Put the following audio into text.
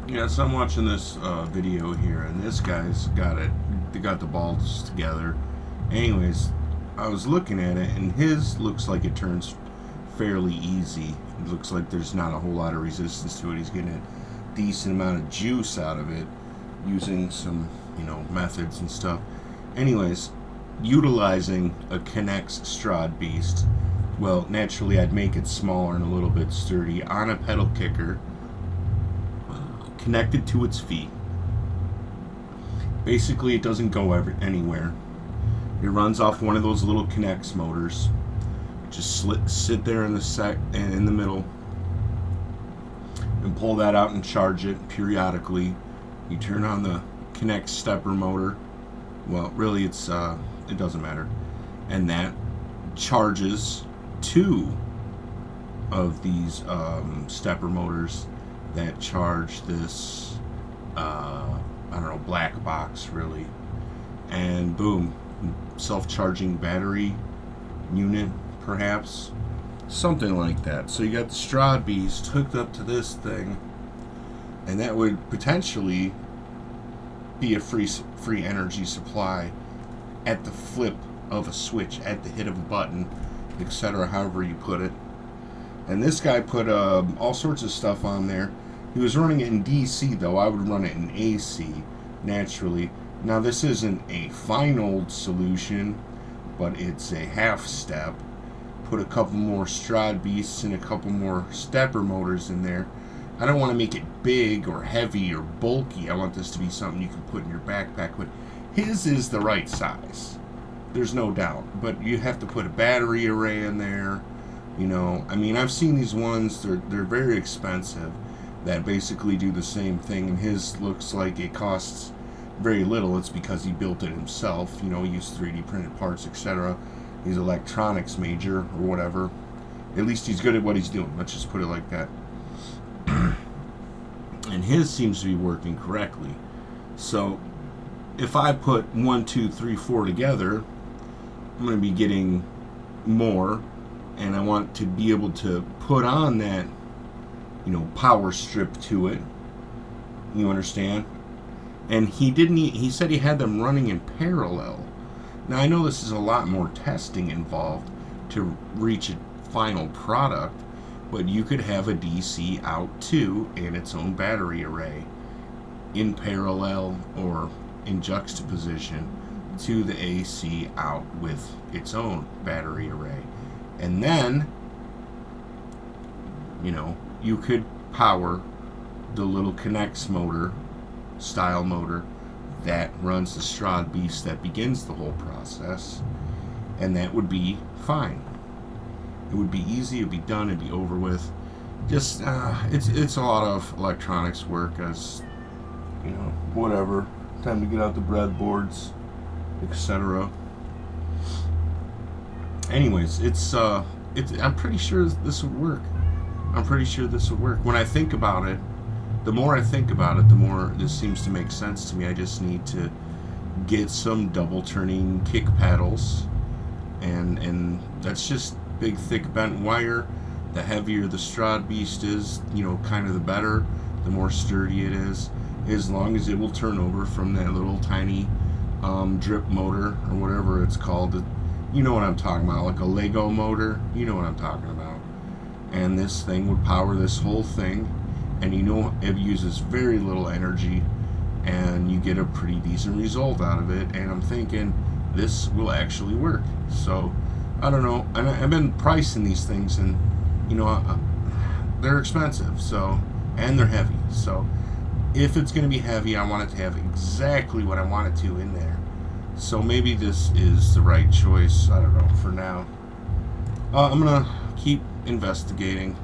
Yeah, so I'm watching this video here, and this guy's got it. They got the balls together. Anyways, I was looking at it, and his looks like it turns fairly easy. It looks like there's not a whole lot of resistance to it. He's getting a decent amount of juice out of it using some, methods and stuff. Anyways, utilizing a Connex Strad Beast, well, naturally I'd make it smaller and a little bit sturdy on a pedal kicker connected to its feet. Basically, it doesn't go anywhere. It runs off one of those little Connex motors. Just sit there in the middle and pull that out and charge it periodically. You turn on the Connex stepper motor. Well, really, it doesn't matter, and that charges two of these stepper motors that charge this black box, really. And boom, self-charging battery unit, perhaps, something like that. So you got the Strad Beast hooked up to this thing, and that would potentially be a free energy supply at the flip of a switch, at the hit of a button, etc., however you put it. And this guy put all sorts of stuff on there. He was running it in DC, though. I would run it in AC, naturally. Now, this isn't a final solution, but it's a half step. Put a couple more Strad Beasts and a couple more stepper motors in there. I don't want to make it big or heavy or bulky. I want this to be something you can put in your backpack. But his is the right size. There's no doubt. But you have to put a battery array in there. I've seen these ones. They're very expensive that basically do the same thing. And his looks like it costs very little. It's because he built it himself. He used 3D printed parts, etc. He's electronics major or whatever. At least he's good at what he's doing. Let's just put it like that. And his seems to be working correctly. So if I put 1, 2, 3, 4 together, I'm going to be getting more, and I want to be able to put on that, power strip to it. You understand? And he said he had them running in parallel. Now, I know this is a lot more testing involved to reach a final product, but you could have a DC out too and its own battery array in parallel or in juxtaposition to the AC out with its own battery array. And then, you could power the little Connex motor, style motor, that runs the Strad Beast that begins the whole process, and that would be fine. It would be easy, it'd be done, it'd be over with. Just, it's a lot of electronics work, as, whatever. Time to get out the breadboards, etc. Anyways, I'm pretty sure this would work. When I think about it, the more I think about it, the more this seems to make sense to me. I just need to get some double turning kick paddles, and that's just big, thick bent wire. The heavier the Strad Beast is, kind of the better, the more sturdy it is, as long as it will turn over from that little tiny drip motor or whatever it's called. You know what I'm talking about, like a Lego motor. You know what I'm talking about. And this thing would power this whole thing, and it uses very little energy, and you get a pretty decent result out of it. And I'm thinking this will actually work. So I don't know, and I've been pricing these things, and they're expensive, and they're heavy. So if it's going to be heavy, I want it to have exactly what I want it to in there. So maybe this is the right choice. I don't know. For now, I'm gonna keep investigating.